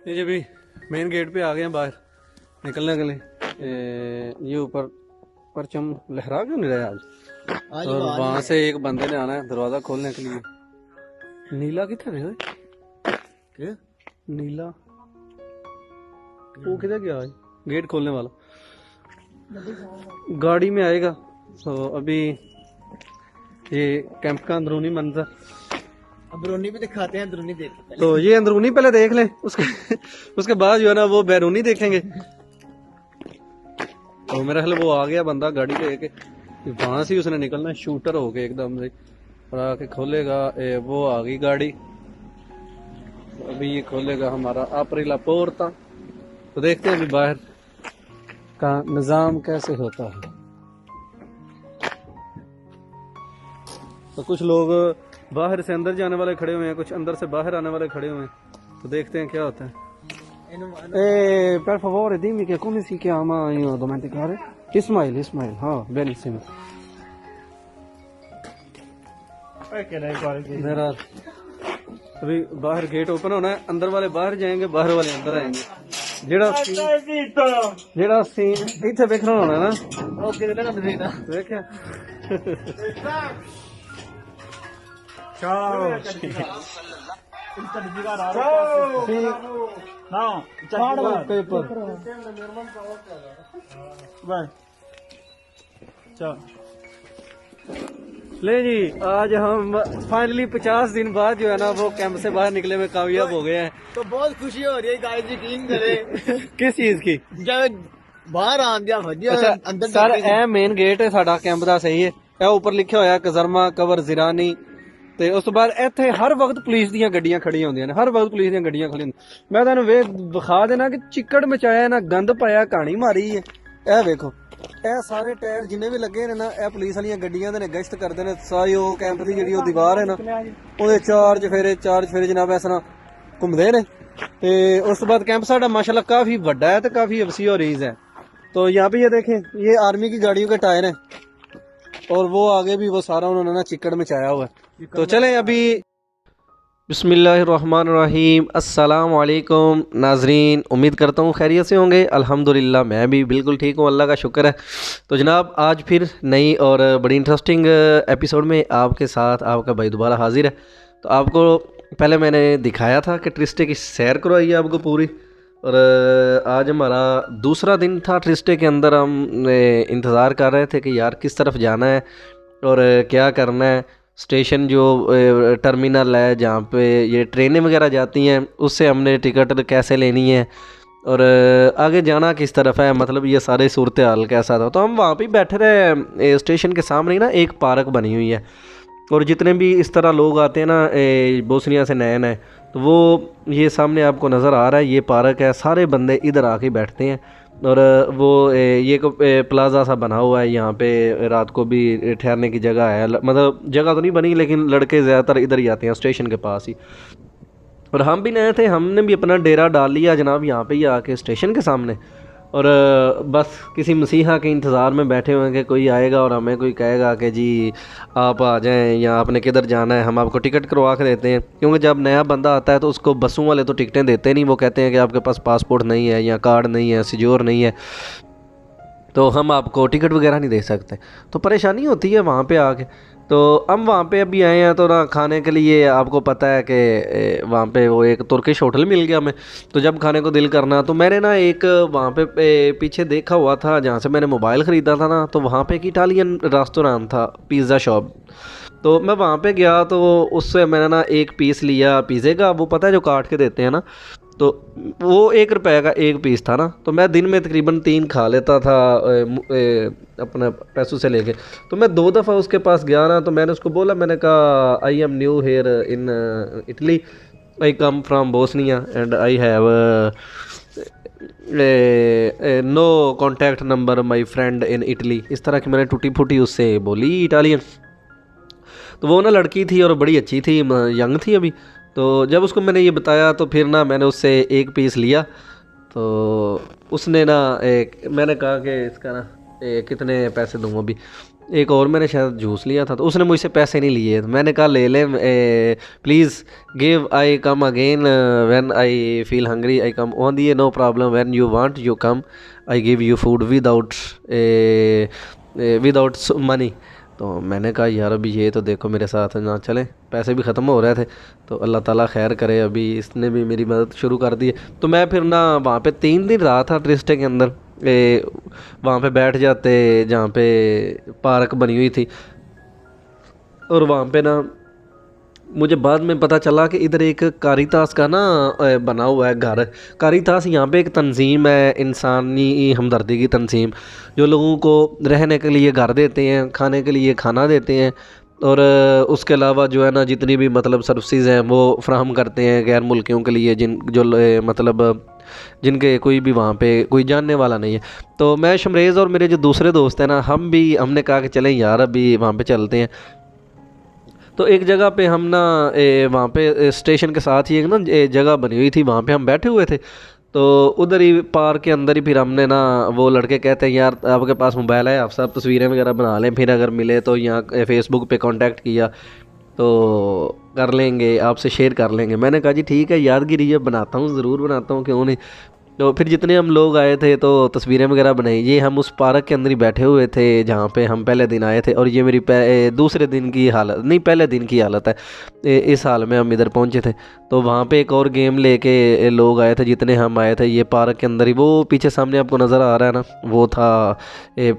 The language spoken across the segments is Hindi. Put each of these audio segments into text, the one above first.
ये जी भी मेन गेट पे आ गए हैं बाहर निकलने के लिए। ये ऊपर परचम लहरा क्यों नहीं रहा आज? और वहां से एक बंदे ने आना है दरवाजा खोलने के लिए। नीला कितने रहे? नीला वो किधर गया है? गेट खोलने वाला गाड़ी में आएगा। तो अभी ये कैंप का अंदरूनी मंजर, अंदरूनी भी दिखाते हैं, अंदरूनी देखते हैं। तो ये अंदरूनी पहले देख लें, उसके बाद जो है ना वो बैरूनी देखेंगे। तो मेरा ख्याल वो आ गया बंदा गाड़ी लेके, वहां से उसने निकलना है शूटर होके एकदम से और आके खोलेगा। वो आ गई गाड़ी, अभी ये खोलेगा हमारा अप्रिला पोर्ता। तो देखते हैं अभी बाहर का निजाम कैसे होता है। तो कुछ लोग बाहर से अंदर जाने वाले खड़े हुए हैं, कुछ अंदर से बाहर आने वाले खड़े हुए हैं। तो देखते हैं क्या होता है। Per favore dimmi che come si chiama io dimenticare? Ismail, हाँ benissimo. बहरहाल अभी बाहर गेट ओपन होना है, अंदर वाले बाहर जाएंगे, बाहर वाले अंदर आएंगे। जेड़ा सीन इत्थे देखना होना ना, देखिया ले जी। आज हम फाइनली 50 दिन बाद जो है ना वो कैंप से बाहर निकले में कामयाब हो गए हैं। तो बहुत खुशी हो रही है गाइस, यकीन करें। किस चीज की? जब बाहर आ गया अच्छा, अंदर सर ए मेन गेट है साडा कैंप दा, सही है। ए ऊपर लिखा होया कजरमा कवर जिरानी। ਤੇ ਉਸ ਤੋਂ ਬਾਅਦ ਇੱਥੇ ਹਰ ਵਕਤ ਪੁਲਿਸ ਦੀਆਂ ਗੱਡੀਆਂ ਖੜੀਆਂ ਹੁੰਦੀਆਂ ਨੇ, ਹਰ ਵਕਤ ਪੁਲਿਸ ਦੀਆਂ ਗੱਡੀਆਂ ਖੜੀਆਂ ਹੁੰਦੀਆਂ। ਮੈਂ ਤੁਹਾਨੂੰ ਵਿਖਾ ਦੇਣਾ ਕਿ ਚਿੱਕੜ ਮਚਾਇਆ ਨਾ, ਗੰਦ ਪਾਇਆ, ਕਹਾਣੀ ਮਾਰੀ ਹੈ। ਇਹ ਵੇਖੋ, ਇਹ ਸਾਰੇ ਟਾਇਰ ਜਿੰਨੇ ਵੀ ਲੱਗੇ ਨੇ ਨਾ, ਇਹ ਪੁਲਿਸ ਵਾਲੀਆਂ ਗੱਡੀਆਂ ਦੇ ਨੇ, ਗਸ਼ਤ ਕਰਦੇ ਨੇ। ਸਾਰੀ ਉਹ ਕੈਂਪ ਦੀ ਜਿਹੜੀ ਉਹ ਦੀਵਾਰ ਹੈ ਨਾ, ਉਹਦੇ ਚਾਰ ਚਫੇਰੇ ਜਨਾਬ ਇਸ ਤਰ੍ਹਾਂ ਘੁੰਮਦੇ ਨੇ। ਤੇ ਉਸ ਤੋਂ ਬਾਅਦ कैंप साडा माशाल्लाह काफी बड़ा है तो काफी वसी और रीज है। तो यहाँ पे ये देखें, ये आर्मी की गाड़ियों के टायर हैं और वो आगे भी वो सारा उन्होंने ना चिक्कड़ में चाया हुआ है। तो चलें अभी। बिस्मिल्लाहिर्रहमानिर्रहीम, अस्सलाम वालेकुम नाजरीन, उम्मीद करता हूँ खैरियत से होंगे। अल्हम्दुलिल्लाह मैं भी बिल्कुल ठीक हूँ, अल्लाह का शुक्र है। तो जनाब आज फिर नई और बड़ी इंटरेस्टिंग एपिसोड में आपके साथ आपका भाई दोबारा हाजिर है। तो आपको पहले मैंने दिखाया था कि ट्रिस्टे की सैर करवाई है आपको पूरी, और आज हमारा दूसरा दिन था ट्रिस्टे के अंदर। हम इंतज़ार कर रहे थे कि यार किस तरफ जाना है और क्या करना है। स्टेशन जो टर्मिनल है जहाँ पे ये ट्रेनें वगैरह जाती हैं, उससे हमने टिकट कैसे लेनी है और आगे जाना किस तरफ है, मतलब ये सारे सूरत हाल कैसा था। तो हम वहाँ पे बैठे रहे। स्टेशन के सामने ही ना एक पार्क बनी हुई है, और जितने भी इस तरह लोग आते हैं ना बोस्निया से नए नए, तो वो ये सामने आपको नज़र आ रहा है, ये पार्क है। सारे बंदे इधर आके बैठते हैं और वो ये प्लाजा सा बना हुआ है, यहाँ पे रात को भी ठहरने की जगह है। मतलब जगह तो नहीं बनी, लेकिन लड़के ज़्यादातर इधर ही आते हैं, स्टेशन के पास ही। और हम भी नए थे, हमने भी अपना डेरा डाल लिया जनाब यहाँ पे ही आके स्टेशन के सामने। और बस किसी मसीहा के इंतज़ार में बैठे हुए हैं कि कोई आएगा और हमें कोई कहेगा कि जी आप आ जाएं या आपने किधर जाना है, हम आपको टिकट करवा के देते हैं। क्योंकि जब नया बंदा आता है तो उसको बसों वाले तो टिकटें देते नहीं, वो कहते हैं कि आपके पास पासपोर्ट नहीं है या कार्ड नहीं है, सिजोर नहीं है, तो हम आपको टिकट वगैरह नहीं दे सकते। तो परेशानी होती है वहाँ पे आके। तो हम वहाँ पे अभी आए हैं, तो ना खाने के लिए आपको पता है कि वहाँ पे वो एक तुर्किश होटल मिल गया हमें। तो जब खाने को दिल करना, तो मैंने ना एक वहाँ पे पीछे देखा हुआ था जहाँ से मैंने मोबाइल ख़रीदा था ना, तो वहाँ पे एक इटालियन रेस्टोरेंट था, पिज़्ज़ा शॉप। तो मैं वहाँ पे गया तो उससे मैंने ना एक पीस लिया पिज़्ज़े का, वो पता है जो काट के देते हैं ना, तो वो 1 रुपये का एक पीस था ना। तो मैं दिन में तकरीबन 3 खा लेता था अपने पैसों से लेके। तो मैं 2 दफ़ा उसके पास गया ना, तो मैंने उसको बोला, मैंने कहा I am new here in Italy, I come from Bosnia and I have no contact number my friend in Italy. इस तरह की मैंने टूटी फूटी उससे बोली इटालियन। तो वो ना लड़की थी और बड़ी अच्छी थी, यंग थी अभी। तो जब उसको मैंने ये बताया तो फिर ना मैंने उससे एक पीस लिया। तो उसने ना मैंने कहा कि इसका ना कितने पैसे दूँ अभी, एक और मैंने शायद जूस लिया था, तो उसने मुझसे पैसे नहीं लिए। तो मैंने कहा ले ले, please give, I come again when I feel hungry, I come on दिए, no problem, when you want you come, I give you food without without money. तो मैंने कहा यार अभी ये तो देखो मेरे साथ ना चले, पैसे भी ख़त्म हो रहे थे, तो अल्लाह ताला खैर करे, अभी इसने भी मेरी मदद शुरू कर दी है। तो मैं फिर ना वहाँ पे 3 दिन रहा था ट्रिस्टे के अंदर। वहाँ पे बैठ जाते जहाँ पे पार्क बनी हुई थी, और वहाँ पे ना मुझे बाद में पता चला कि इधर एक कारितास का ना बना हुआ है घर। कारितास यहाँ पे एक तंजीम है, इंसानी हमदर्दी की तंजीम, जो लोगों को रहने के लिए घर देते हैं, खाने के लिए खाना देते हैं, और उसके अलावा जो है ना जितनी भी मतलब सर्विसेज हैं वो फ्राहम करते हैं गैर मुल्कियों के लिए, जिन जो मतलब जिनके कोई भी वहाँ पे कोई जानने वाला नहीं है। तो मैं शमरेज़ और मेरे जो दूसरे दोस्त हैं ना, हमने कहा कि चलें यार अभी वहाँ पे चलते हैं। तो एक जगह पे हम ना वहाँ पे स्टेशन के साथ ही एक ना जगह बनी हुई थी, वहाँ पे हम बैठे हुए थे। तो उधर ही पार्क के अंदर ही फिर हमने ना, वो लड़के कहते हैं यार आपके पास मोबाइल है, आप सब तस्वीरें वगैरह बना लें, फिर अगर मिले तो यहाँ फेसबुक पे कांटेक्ट किया तो कर लेंगे, आपसे शेयर कर लेंगे। मैंने कहा जी ठीक है, यादगिरी है, बनाता हूँ, ज़रूर बनाता हूँ, क्यों नहीं। तो फिर जितने हम लोग आए थे तो तस्वीरें वगैरह बनाई। ये हम उस पार्क के अंदर ही बैठे हुए थे जहाँ पे हम पहले दिन आए थे, और ये मेरी दूसरे दिन की हालत नहीं, पहले दिन की हालत है। इस हाल में हम इधर पहुँचे थे। तो वहाँ पे एक और गेम लेके लोग आए थे, जितने हम आए थे, ये पार्क के अंदर ही, वो पीछे सामने आपको नज़र आ रहा है ना, वो था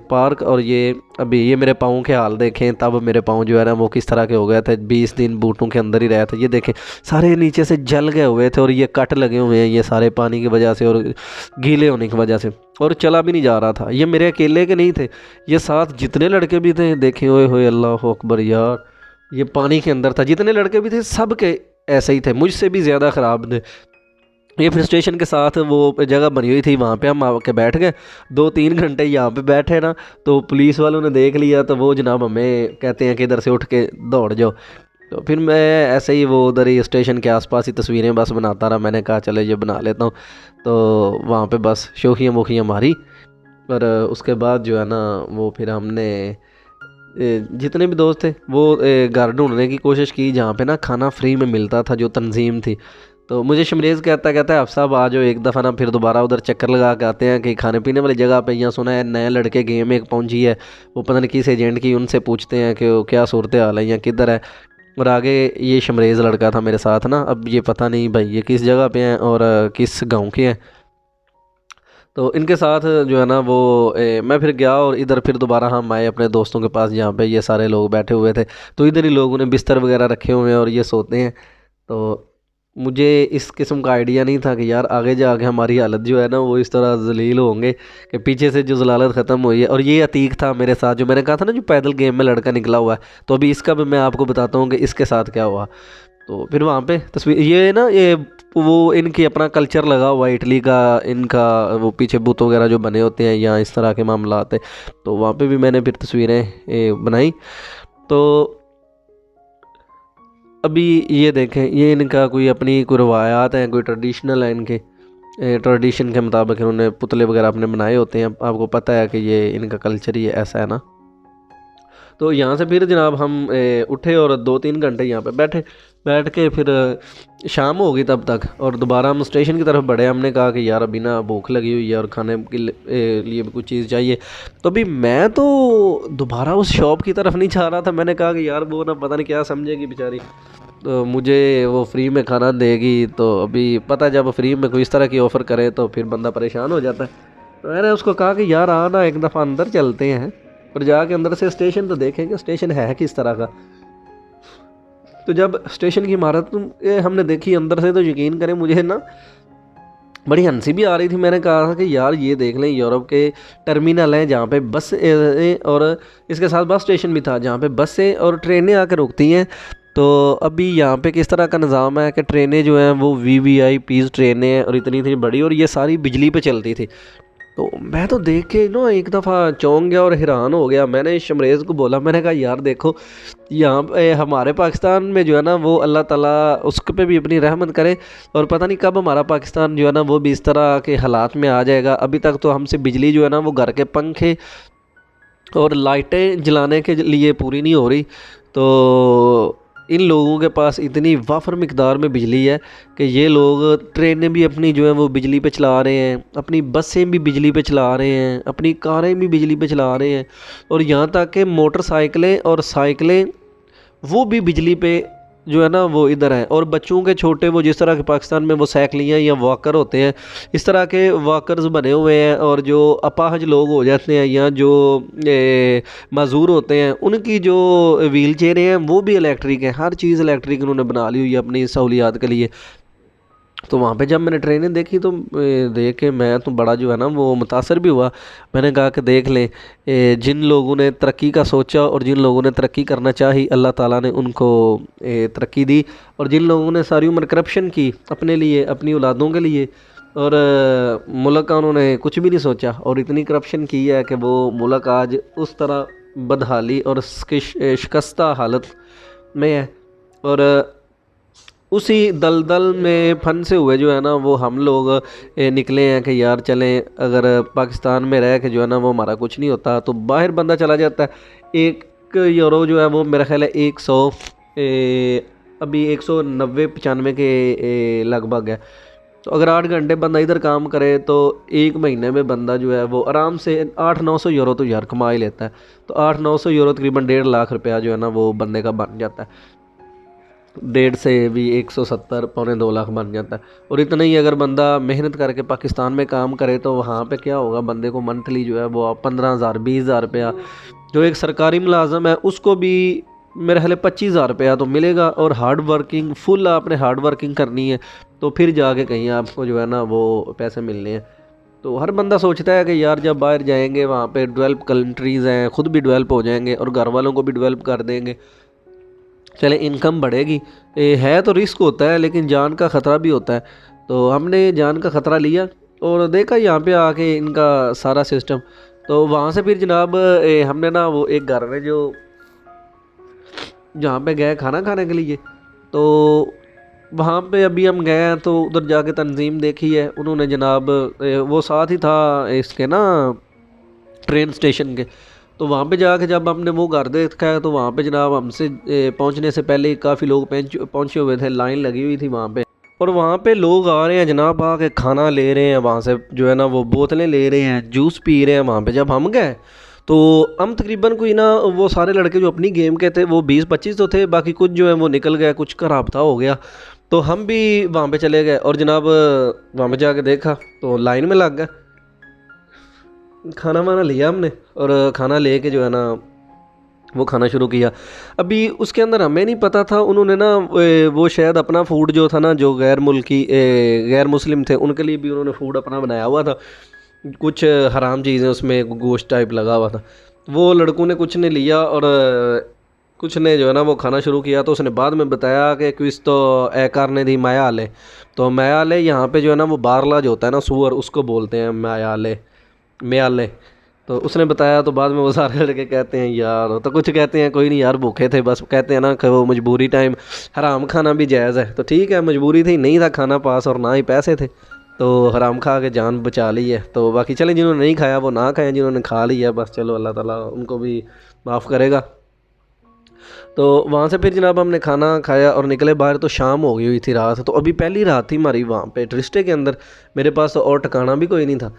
पार्क। और ये अभी ये मेरे पाँव के हाल देखें, तब मेरे पाँव जो है ना वो किस तरह के हो गए थे, 20 दिन बूटों के अंदर ही रहे थे। ये देखें सारे नीचे से जल गए हुए थे, और ये कट लगे हुए हैं, ये सारे पानी की वजह से और गीले होने की वजह से, और चला भी नहीं जा रहा था। ये मेरे अकेले के नहीं थे, ये साथ जितने लड़के भी थे, देखे हुए हुए अल्लाह अकबर यार, ये पानी के अंदर था, जितने लड़के भी थे सब के ऐसे ही थे, मुझसे भी ज़्यादा ख़राब थे। ये फिर स्टेशन के साथ वो जगह बनी हुई थी, वहाँ पे हम आके बैठ गए। 2-3 घंटे यहाँ पे बैठे ना, तो पुलिस वालों ने देख लिया, तो वो जनाब हमें कहते हैं कि इधर से उठ के दौड़ जाओ। तो फिर मैं ऐसे ही वो उधर ही स्टेशन के आसपास ही तस्वीरें बस बनाता रहा। मैंने कहा चलो ये बना लेता हूँ। तो वहाँ पे बस शोखियाँ वोखियाँ मारी, और उसके बाद जो है ना वो फिर हमने जितने भी दोस्त थे वो घर ढूंढने की कोशिश की जहाँ पे ना खाना फ्री में मिलता था, जो तंजीम थी। तो मुझे शमरेज़ कहता है आप साहब आ जाओ एक दफ़ा ना, फिर दोबारा उधर चक्कर लगा के आते हैं कि खाने पीने वाली जगह पे। यहाँ सुना है नए लड़के गेम एक पहुंची है, वो पता नहीं किस एजेंट की, उनसे पूछते हैं कि वो क्या सूरत हाल है या किधर है। और आगे ये शमरेज़ लड़का था मेरे साथ ना, अब ये पता नहीं भाई ये किस जगह पे हैं और किस गांव के हैं। तो इनके साथ जो है ना वो मैं फिर गया, और इधर फिर दोबारा हम आए अपने दोस्तों के पास जहाँ पे ये सारे लोग बैठे हुए थे। तो इधर ही लोगों ने बिस्तर वगैरह रखे हुए हैं और ये सोते हैं। तो मुझे इस किस्म का आइडिया नहीं था कि यार आगे जाके हमारी हालत जो है ना वो इस तरह जलील होंगे कि पीछे से जो जलालत ख़त्म हुई है। और ये अतीक था मेरे साथ, जो मैंने कहा था ना जो पैदल गेम में लड़का निकला हुआ है। तो अभी इसका भी मैं आपको बताता हूँ कि इसके साथ क्या हुआ। तो फिर वहाँ पे तस्वीर ये ना, ये वो इनकी अपना कल्चर लगा हुआ है इटली का, इनका वो पीछे बूथ वगैरह जो बने होते हैं या इस तरह के मामला आते। तो वहाँ पे भी मैंने फिर तस्वीरें बनाई। तो अभी ये देखें, ये इनका कोई अपनी कोई रवायात हैं, कोई ट्रेडिशनल है इनके, ट्रेडिशन के मुताबिक इन्होंने पुतले वगैरह अपने बनाए होते हैं। आपको पता है कि ये इनका कल्चर ही ऐसा है ना। तो यहाँ से फिर जनाब हम उठे और 2-3 घंटे यहाँ पे बैठ के फिर शाम हो गई तब तक, और दोबारा हम स्टेशन की तरफ बढ़े। हमने कहा कि यार अभी ना भूख लगी हुई है और खाने के लिए भी कुछ चीज़ चाहिए। तो अभी मैं तो दोबारा उस शॉप की तरफ नहीं जा रहा था। मैंने कहा कि यार वो ना पता नहीं क्या समझेगी बेचारी, तो मुझे वो फ्री में खाना देगी। तो अभी पता है जब फ्री में कोई इस तरह की ऑफ़र करे तो फिर बंदा परेशान हो जाता है। तो मैंने उसको कहा कि यार आना एक दफ़ा अंदर चलते हैं और जाके अंदर से स्टेशन तो देखेंगे स्टेशन है किस तरह का। तो जब स्टेशन की इमारत हमने देखी अंदर से, तो यकीन करें मुझे ना बड़ी हंसी भी आ रही थी। मैंने कहा था कि यार ये देख लें, यूरोप के टर्मिनल हैं जहाँ पे बस और इसके साथ बस स्टेशन भी था जहाँ पे बसें और ट्रेनें आकर रुकती हैं। तो अभी यहाँ पे किस तरह का निज़ाम है कि ट्रेनें जो हैं वो VVIP ट्रेनें हैं, और इतनी इतनी बड़ी, और ये सारी बिजली पे चलती थी। तो मैं तो देख के ना एक दफ़ा चौंक गया और हैरान हो गया। मैंने शमरेज़ को बोला, मैंने कहा यार देखो यहाँ पे हमारे पाकिस्तान में जो है ना वो अल्लाह ताला उसके पे भी अपनी रहमत करे, और पता नहीं कब हमारा पाकिस्तान जो है ना वो भी इस तरह के हालात में आ जाएगा। अभी तक तो हमसे बिजली जो है ना वो घर के पंखे और लाइटें जलाने के लिए पूरी नहीं हो रही। तो इन लोगों के पास इतनी वाफर मिकदार में बिजली है कि ये लोग ट्रेनें भी अपनी जो है वो बिजली पे चला रहे हैं, अपनी बसें भी बिजली पे चला रहे हैं, अपनी कारें भी बिजली पे चला रहे हैं, और यहाँ तक कि मोटरसाइकिलें और साइकिलें वो भी बिजली पे जो है ना वो इधर हैं। और बच्चों के छोटे वो जिस तरह के पाकिस्तान में वो साइकिलियाँ या वॉकर होते हैं, इस तरह के वॉकर्स बने हुए हैं। और जो अपाहज लोग हो जाते हैं या जो माजूर होते हैं, उनकी जो व्हील चेयरें हैं वो भी इलेक्ट्रिक हैं। हर चीज़ इलेक्ट्रिक उन्होंने बना ली हुई है अपनी सहूलियात के लिए। तो वहाँ पे जब मैंने ट्रेनें देखी तो देख के मैं तो बड़ा जो है ना वो मुतासर भी हुआ। मैंने कहा कि देख लें, जिन लोगों ने तरक्की का सोचा और जिन लोगों ने तरक्की करना चाही, अल्लाह ताला ने उनको तरक्की दी। और जिन लोगों ने सारी उम्र करप्शन की अपने लिए, अपनी औलादों के लिए, और मुल्क का उन्होंने कुछ भी नहीं सोचा और इतनी करप्शन की है कि वो मुल्क आज उस तरह बदहाली और शिकस्ता हालत में है। और उसी दलदल में फंसे हुए जो है ना वो हम लोग निकले हैं कि यार चलें, अगर पाकिस्तान में रह के जो है ना वो हमारा कुछ नहीं होता तो बाहर बंदा चला जाता है। 1 यूरो जो है वो मेरा ख्याल है 100 अभी 190-95 के लगभग है। तो अगर 8 घंटे बंदा इधर काम करे तो 1 महीने में बंदा जो है वो आराम से 800-900 यूरो तो यार कमा ही लेता है। तो 800-900 यूरो तकरीबन 1.5 लाख रुपया जो है ना वो बंदे का बन जाता है। 1.5 से भी 170 पौने 2 लाख बन जाता है। और इतना ही अगर बंदा मेहनत करके पाकिस्तान में काम करे तो वहाँ पे क्या होगा, बंदे को मंथली जो है वो 15,000 20,000 रुपया, जो एक सरकारी मुलाजम है उसको भी मेरे ख्याल 25,000 रुपया तो मिलेगा। और हार्ड वर्किंग फुल आपने हार्ड वर्किंग करनी है तो फिर जाके कहीं आपको जो है ना वो पैसे मिलने हैं। तो हर बंदा सोचता है कि यार जब बाहर जाएंगे वहाँ पे डेवलप कंट्रीज़ हैं, ख़ुद भी डेवलप हो जाएंगे और घर वालों को भी डेवलप कर देंगे, चले इनकम बढ़ेगी। है तो रिस्क होता है लेकिन जान का ख़तरा भी होता है। तो हमने जान का ख़तरा लिया और देखा यहाँ पे आके इनका सारा सिस्टम। तो वहाँ से फिर जनाब हमने ना वो एक घर में जो जहाँ पे गए खाना खाने के लिए, तो वहाँ पे अभी हम गए हैं तो उधर जाके तंजीम देखी है उन्होंने जनाब। वो साथ ही था इसके ना ट्रेन स्टेशन के। तो वहाँ पे जाके जब हमने वो घर देखा है तो वहाँ पे जनाब हमसे पहुँचने से पहले काफ़ी लोग पहुँचे हुए थे, लाइन लगी हुई थी वहाँ पे। और वहाँ पे लोग आ रहे हैं जनाब, आके खाना ले रहे हैं वहाँ से जो है ना वो बोतलें ले रहे हैं, जूस पी रहे हैं वहाँ पे। जब हम गए तो हम तकरीबन कोई ना वो सारे लड़के जो अपनी गेम के थे वो 20-25 तो थे, बाकी कुछ जो है वो निकल गया, कुछ का राब्ता हो गया। तो हम भी वहाँ पे चले गए और जनाब वहाँ पे जाके देखा तो लाइन में लग गए। खाना वाना लिया हमने और खाना ले के जो है ना वो खाना शुरू किया। अभी उसके अंदर हमें नहीं पता था उन्होंने ना वो शायद अपना फूड जो था ना, जो गैर मुल्की गैर मुस्लिम थे उनके लिए भी उन्होंने फूड अपना बनाया हुआ था। कुछ हराम चीज़ें उसमें गोश्त टाइप लगा हुआ था। वो लड़कों ने कुछ ने लिया और कुछ ने जो है ना वो खाना शुरू किया। तो उसने बाद में बताया कि क्विस तो ए करने दी माया आले। तो माया आले यहाँ पे जो है ना वो बारला जो होता है ना सूअर, उसको बोलते हैं माया आले, म्याले। तो उसने बताया तो बाद में वो सारे लड़के कहते हैं यार, तो कुछ कहते हैं कोई नहीं यार भूखे थे, बस कहते हैं ना कि वो मजबूरी टाइम हराम खाना भी जायज़ है। तो ठीक है, मजबूरी थी, नहीं था खाना पास और ना ही पैसे थे, तो हराम खा के जान बचा ली है। तो बाकी चले जिन्होंने नहीं खाया वो ना खाएं, जिन्होंने खा लिया बस चलो अल्लाह ताला उनको भी माफ़ करेगा। तो वहाँ से फिर जनाब हमने खाना खाया और निकले बाहर। तो शाम हो गई हुई थी, रात। तो अभी पहली रात थी हमारी वहाँ पे ट्रिस्टे के अंदर। मेरे पास तो और ठिकाना भी कोई नहीं था।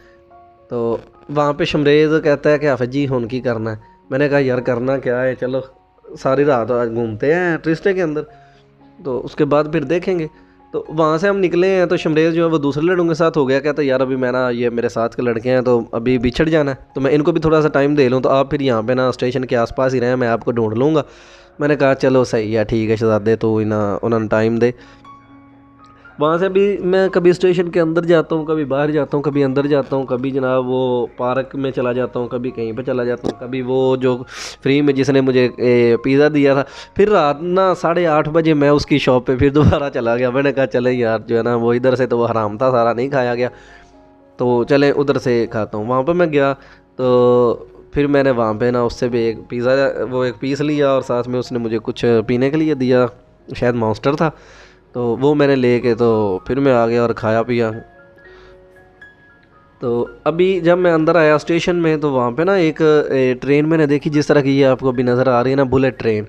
तो वहाँ पे शमरेज़ कहता है कि हाफिज़ जी हुन की करना है। मैंने कहा यार करना क्या है, चलो सारी रात आज घूमते हैं ट्रिस्टे के अंदर, तो उसके बाद फिर देखेंगे। तो वहाँ से हम निकले हैं तो शमरेज़ जो है वो दूसरे लड़कों के साथ हो गया। कहता यार अभी मैं ना, ये मेरे साथ के लड़के हैं तो अभी बिछड़ जाना है, तो मैं इनको भी थोड़ा सा टाइम दे लूँ, तो आप फिर यहाँ पे ना स्टेशन के आसपास ही रहें, मैं आपको ढूंढ लूँगा। मैंने कहा चलो सही है, ठीक है शहज़ादे, तो ना उन्होंने टाइम दे। वहाँ से भी मैं कभी स्टेशन के अंदर जाता हूँ, कभी बाहर जाता हूँ, कभी अंदर जाता हूँ, कभी जनाब वो पार्क में चला जाता हूँ, कभी कहीं पे चला जाता हूँ, कभी वो जो फ्री में जिसने मुझे पिज़्ज़ा दिया था। फिर रात ना 8:30 बजे मैं उसकी शॉप पे फिर दोबारा चला गया। मैंने कहा चले यार जो है ना वो इधर से तो वो हराम था, सारा नहीं खाया गया, तो चलें उधर से खाता हूँ। वहाँ पर मैं गया तो फिर मैंने वहाँ पे ना उससे भी एक पिज़्ज़ा वो एक पीस लिया और साथ में उसने मुझे कुछ पीने के लिए दिया, शायद मॉन्स्टर था। तो वो मैंने ले के तो फिर मैं आ गया और खाया पिया। तो अभी जब मैं अंदर आया स्टेशन में तो वहाँ पे ना एक ट्रेन मैंने देखी जिस तरह की ये आपको अभी नज़र आ रही है ना, बुलेट ट्रेन।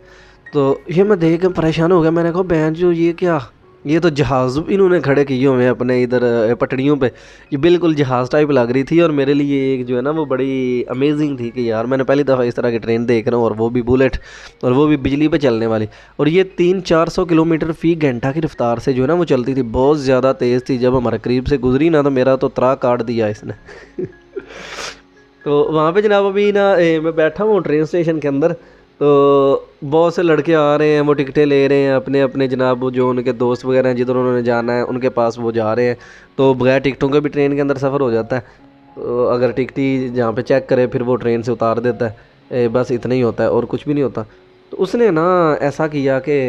तो ये मैं देख के परेशान हो गया, मैंने कहा बहन जो ये क्या, ये तो जहाज़ इन्होंने खड़े किए हुए हैं अपने इधर पटरियों पे। ये बिल्कुल जहाज़ टाइप लग रही थी और मेरे लिए एक जो है ना वो बड़ी अमेजिंग थी कि यार मैंने पहली दफ़ा इस तरह की ट्रेन देख रहा हूँ, और वो भी बुलेट, और वो भी बिजली पे चलने वाली। और ये 300-400 किलोमीटर फ़ी घंटा की रफ्तार से जो है ना वो चलती थी, बहुत ज़्यादा तेज़ थी। जब हमारे करीब से गुजरी ना तो मेरा तो त्रा काट दिया इसने। तो वहाँ पे जनाब अभी ना मैं बैठा हूँ ट्रेन स्टेशन के अंदर, तो बहुत से लड़के आ रहे हैं, वो टिकटें ले रहे हैं अपने अपने जनाब, वो जो उनके दोस्त वगैरह हैं जिधर उन्होंने जाना है उनके पास वो जा रहे हैं। तो बगैर टिकटों के भी ट्रेन के अंदर सफ़र हो जाता है। तो अगर टिकट ही जहाँ पे चेक करे फिर वो ट्रेन से उतार देता है। बस इतना ही होता है और कुछ भी नहीं होता। तो उसने ना ऐसा किया कि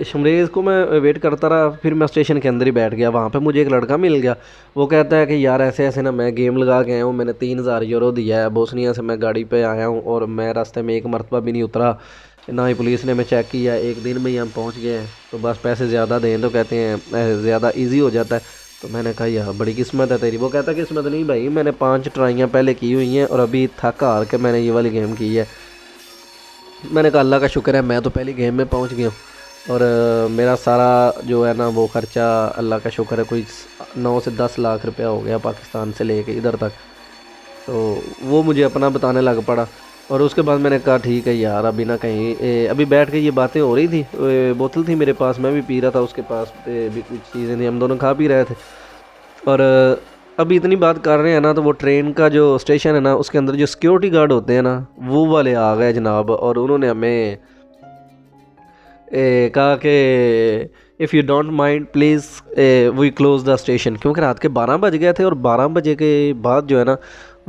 शमरेज़ को मैं वेट करता रहा, फिर मैं स्टेशन के अंदर ही बैठ गया। वहाँ पे मुझे एक लड़का मिल गया, वो कहता है कि यार ऐसे ऐसे ना मैं गेम लगा के आया हूँ, मैंने 3000 यूरो दिया है, बोस्निया से मैं गाड़ी पे आया हूँ और मैं रास्ते में एक मरतबा भी नहीं उतरा, ना ही पुलिस ने हमें चेक किया, एक दिन में ही हम पहुँच गए हैं। तो बस पैसे ज़्यादा दें तो कहते हैं ज़्यादा ईजी हो जाता है। तो मैंने कहा यार बड़ी किस्मत है तेरी। वो कहता किस्मत नहीं भाई, मैंने 5 ट्राइयाँ पहले की हुई हैं और अभी थक हार के मैंने ये वाली गेम की है। मैंने कहा अल्लाह का शुक्र है मैं तो पहली गेम में पहुंच गया हूँ, और मेरा सारा जो है ना वो ख़र्चा अल्लाह का शुक्र है कोई 9 से 10 लाख रुपया हो गया पाकिस्तान से लेके इधर तक। तो वो मुझे अपना बताने लग पड़ा। और उसके बाद मैंने कहा ठीक है यार, अभी ना कहीं अभी बैठ के ये बातें हो रही थी, बोतल थी मेरे पास, मैं भी पी रहा था, उसके पास भी कुछ चीज़ें थी, हम दोनों खा पी रहे थे। और अभी इतनी बात कर रहे हैं ना तो वो ट्रेन का जो स्टेशन है ना उसके अंदर जो सिक्योरिटी गार्ड होते हैं ना वो वाले आ गए जनाब, और उन्होंने हमें कहा कि if you don't mind please we close the station, क्योंकि रात के 12 बज गए थे और 12 बजे के बाद जो है ना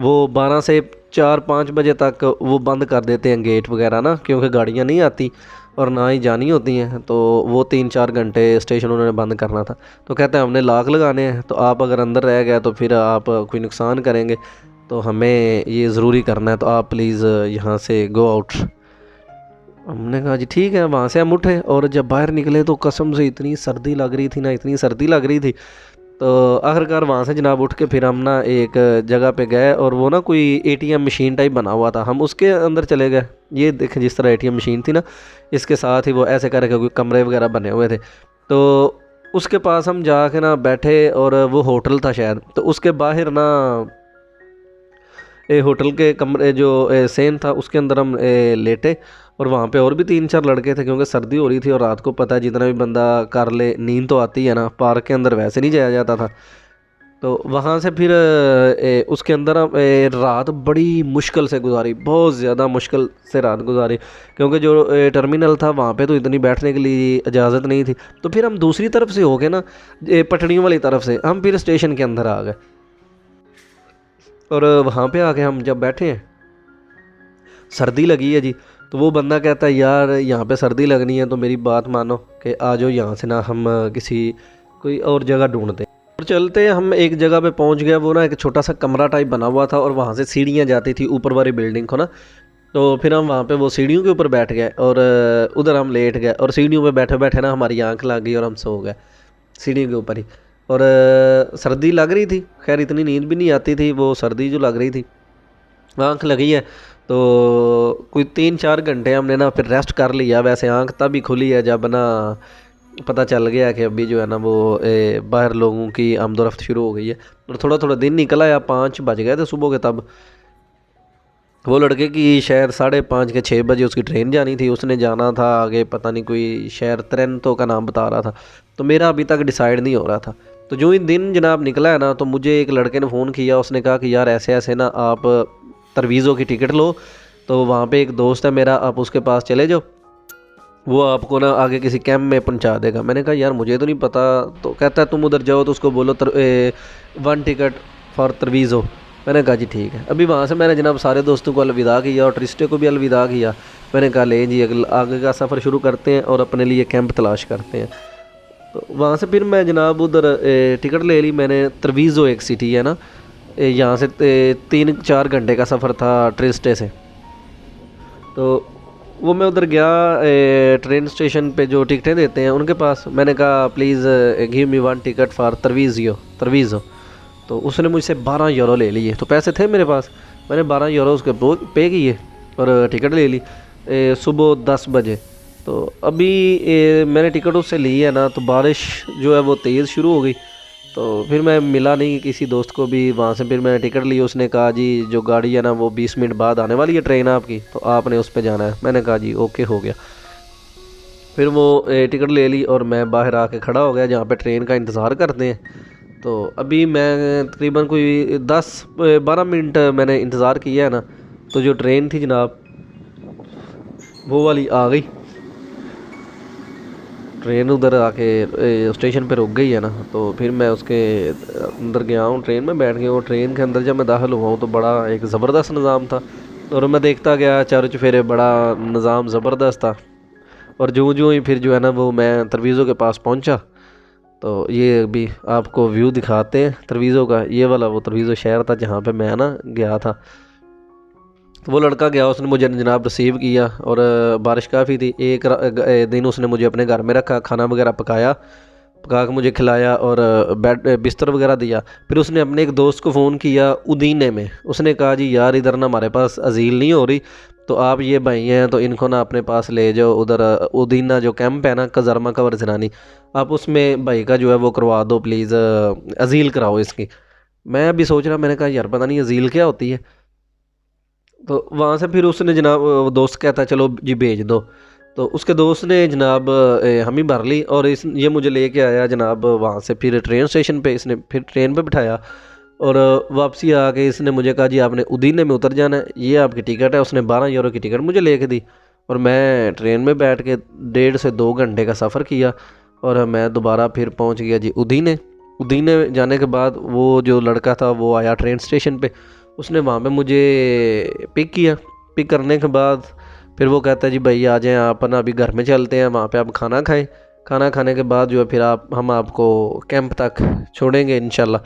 वो 12 से 4-5 बजे तक वो बंद कर देते हैं गेट वगैरह ना, क्योंकि गाड़ियाँ नहीं आती और ना ही जानी होती हैं। तो वो 3-4 घंटे स्टेशन उन्होंने बंद करना था। तो कहते हैं हमने लाक लगाने हैं, तो आप अगर अंदर रह गए तो फिर आप कोई नुकसान करेंगे, तो हमें ये ज़रूरी करना है, तो आप प्लीज़ यहाँ से गो आउट। हमने कहा जी ठीक है। वहाँ से हम उठे और जब बाहर निकले तो कसम से इतनी सर्दी लग रही थी ना, इतनी सर्दी लग रही थी। तो आखिरकार वहाँ से जनाब उठ के फिर हम ना एक जगह पे गए, और वो ना कोई एटीएम मशीन टाइप बना हुआ था, हम उसके अंदर चले गए। ये देखें जिस तरह एटीएम मशीन थी ना, इसके साथ ही वो ऐसे करके कोई कमरे वगैरह बने हुए थे। तो उसके पास हम जाके ना बैठे, और वो होटल था शायद, तो उसके बाहर ना होटल के कमरे जो सेन था उसके अंदर हम लेटे, और वहाँ पे और भी 3-4 लड़के थे, क्योंकि सर्दी हो रही थी और रात को पता है जितना भी बंदा कर ले नींद तो आती है ना, पार्क के अंदर वैसे नहीं जाया जाता था। तो वहाँ से फिर उसके अंदर हम रात बड़ी मुश्किल से गुजारी, बहुत ज़्यादा मुश्किल से रात गुजारी, क्योंकि जो टर्मिनल था वहाँ पे तो इतनी बैठने के लिए इजाज़त नहीं थी। तो फिर हम दूसरी तरफ से होके ना पटड़ियों वाली तरफ से हम फिर स्टेशन के अंदर आ गए, और वहाँ पे आके हम जब बैठे हैं सर्दी लगी है जी। तो वो बंदा कहता है यार यहाँ पे सर्दी लगनी है तो मेरी बात मानो कि आ जाओ यहाँ से ना हम किसी कोई और जगह ढूंढते हैं। और चलते हम एक जगह पे पहुँच गया, वो ना एक छोटा सा कमरा टाइप बना हुआ था और वहाँ से सीढ़ियाँ जाती थी ऊपर वाली बिल्डिंग को ना। तो फिर हम वहाँ पे वो सीढ़ियों के ऊपर बैठ गए, और उधर हम लेट गए, और सीढ़ियों पे बैठे बैठे ना हमारी आँख लग गई और हम सो गए सीढ़ियों के ऊपर ही। और सर्दी लग रही थी, खैर इतनी नींद भी नहीं आती थी, वो सर्दी जो लग रही थी, आँख लगी है। तो कोई 3-4 घंटे हमने ना फिर रेस्ट कर लिया। वैसे आँख तब ही खुली है जब ना पता चल गया कि अभी जो है ना वो बाहर लोगों की आमदोरफ्त शुरू हो गई है। और थोड़ा थोड़ा दिन निकल आया, 5 बज गए थे सुबह के। तब वो लड़के की शायद 5:30 के 6 बजे उसकी ट्रेन जानी थी, उसने जाना था आगे, पता नहीं कोई शहर त्रेंतो का नाम बता रहा था। तो मेरा अभी तक डिसाइड नहीं हो रहा था। तो जो ही दिन जनाब निकला है ना, तो मुझे एक लड़के ने फ़ोन किया, उसने कहा कि यार ऐसे ऐसे ना आप तरवीज़ों की टिकट लो, तो वहाँ पे एक दोस्त है मेरा, आप उसके पास चले जाओ, वो आपको ना आगे किसी कैंप में पहुँचा देगा। मैंने कहा यार मुझे तो नहीं पता। तो कहता है तुम उधर जाओ तो उसको बोलो 1 टिकट फॉर तरवीज़ हो। मैंने कहा जी ठीक है। अभी वहाँ से मैंने जनाब सारे दोस्तों को अलविदा किया और ट्रिस्टे को भी अलविदा किया। मैंने कहा ले जी आगे का सफ़र शुरू करते हैं और अपने लिए कैंप तलाश करते हैं। तो वहाँ से फिर मैं जनाब उधर टिकट ले ली मैंने। तरवीज़ो एक सिटी है ना, यहाँ से 3-4 घंटे का सफ़र था ट्रिस्टे से। तो वो मैं उधर गया ट्रेन स्टेशन पे जो टिकटें देते हैं उनके पास। मैंने कहा please give me 1 ticket for Treviso. तो उसने मुझसे 12 यूरो ले लिए। तो पैसे थे मेरे पास, मैंने 12 यूरो उसके पे किए और टिकट ले ली सुबह 10 बजे। तो अभी मैंने टिकट उससे ली है ना, तो बारिश जो है वो तेज़ शुरू हो गई। तो फिर मैं मिला नहीं किसी दोस्त को भी वहाँ से। फिर मैंने टिकट ली, उसने कहा जी जो गाड़ी है ना वो 20 मिनट बाद आने वाली है ट्रेन आपकी, तो आपने उस पर जाना है। मैंने कहा जी ओके हो गया। फिर वो टिकट ले ली और मैं बाहर आके खड़ा हो गया जहाँ पे ट्रेन का इंतज़ार करते हैं। तो अभी मैं तकरीबन कोई 10-12 मिनट मैंने इंतज़ार किया है ना, तो जो ट्रेन थी जनाब वो वाली आ गई। ट्रेन उधर आके स्टेशन पे रुक गई है ना, तो फिर मैं उसके अंदर गया हूँ, ट्रेन में बैठ गया हूँ। ट्रेन के अंदर जब मैं दाखिल हुआ हूँ तो बड़ा एक ज़बरदस्त निज़ाम था, और मैं देखता गया चारों चुफेरे, बड़ा निज़ाम ज़बरदस्त था। और जो जो ही फिर जो है ना वो मैं तरवीज़ों के पास पहुँचा। तो ये अभी आपको व्यू दिखाते हैं तरवीज़ों का। ये वाला वो तरवीज़ो शहर था जहाँ पे मैं ना गया था। तो वो लड़का गया, उसने मुझे जनाब रिसीव किया, और बारिश काफ़ी थी। एक दिन उसने मुझे अपने घर में रखा, खाना वगैरह पका के मुझे खिलाया और बेड बिस्तर वगैरह दिया। फिर उसने अपने एक दोस्त को फ़ोन किया उदीने में, उसने कहा जी यार इधर ना हमारे पास अजील नहीं हो रही, तो आप ये भाई हैं तो इनको ना अपने पास ले जाओ, उधर उदीना जो कैंप है ना कज़रमा का वरजनानी, आप उसमें भाई का जो है वो करवा दो प्लीज़, अजील कराओ इसकी। मैं अभी सोच रहा, मैंने कहा यार पता नहीं अजील क्या होती है। तो वहाँ से फिर उसने जनाब वो दोस्त कहता है चलो जी भेज दो। तो उसके दोस्त ने जनाब हम ही भर ली, और ये मुझे लेके आया जनाब वहाँ से फिर ट्रेन स्टेशन पे। इसने फिर ट्रेन पे बिठाया, और वापसी आके इसने मुझे कहा जी आपने उदीने में उतर जाना है, ये आपकी टिकट है। उसने 12 यूरो की टिकट मुझे लेके दी, और मैं ट्रेन में बैठ के 1.5 से 2 घंटे का सफ़र किया, और मैं दोबारा फिर पहुँच गया जी उदीने। उदीने जाने के बाद वो जो लड़का था वो आया ट्रेन स्टेशन पे, उसने वहाँ पे मुझे पिक किया। पिक करने के बाद फिर वो कहता है जी भाई आ जाएं आप ना, अभी घर में चलते हैं, वहाँ पे आप खाना खाएं। खाना खाने के बाद जो है फिर हम आपको कैंप तक छोड़ेंगे इंशाल्लाह।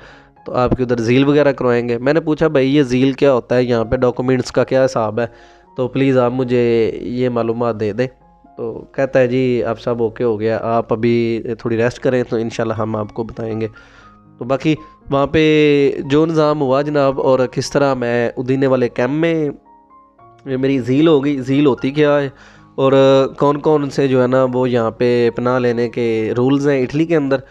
तो आपकी उधर झील वगैरह करवाएंगे। मैंने पूछा भाई ये झील क्या होता है, यहाँ पे डॉक्यूमेंट्स का क्या हिसाब है, तो प्लीज़ आप मुझे ये मालूमात दे दें। तो कहता है जी आप सब ओके हो गया, आप अभी थोड़ी रेस्ट करें तो इंशाल्लाह हम आपको बताएंगे। तो बाकी वहाँ पे जो निज़ाम हुआ जनाब, और किस तरह मैं उदीने वाले कैंप में मेरी झील हो गई। झील होती क्या है, और कौन कौन से जो है ना वो यहाँ पे पनाह लेने के रूल्स हैं इटली के अंदर,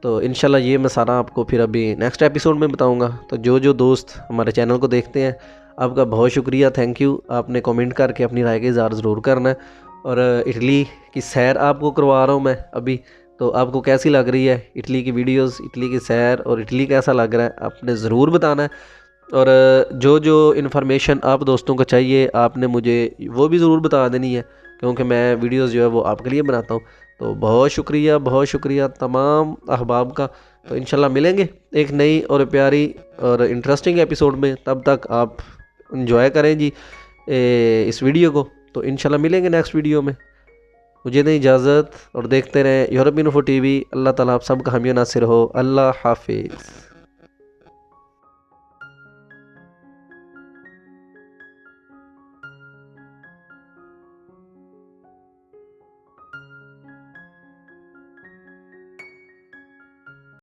तो इंशाल्लाह ये मैं सारा आपको फिर अभी नेक्स्ट एपिसोड में बताऊँगा। तो जो जो दोस्त हमारे चैनल को देखते हैं आपका बहुत शुक्रिया, थैंक यू। आपने कमेंट करके अपनी राय का इज़हार ज़रूर करना है। और इटली की सैर आपको करवा रहा हूँ मैं अभी, तो आपको कैसी लग रही है इटली की वीडियोस, इटली की सैर, और इटली कैसा लग रहा है आपने ज़रूर बताना है। और जो जो इन्फॉर्मेशन आप दोस्तों को चाहिए आपने मुझे वो भी ज़रूर बता देनी है, क्योंकि मैं वीडियोस जो है वो आपके लिए बनाता हूँ। तो बहुत शुक्रिया तमाम अहबाब का। तो इंशाल्लाह मिलेंगे एक नई और प्यारी और इंटरेस्टिंग एपिसोड में। तब तक आप इंजॉय करें जी इस वीडियो को। तो इंशाल्लाह मिलेंगे नेक्स्ट वीडियो में। मुझे दें इजाज़त, और देखते रहें यूरोपियन इन्फो टीवी। अल्लाह ताला आप सब का हामी नासिर हो। अल्लाह हाफिज़।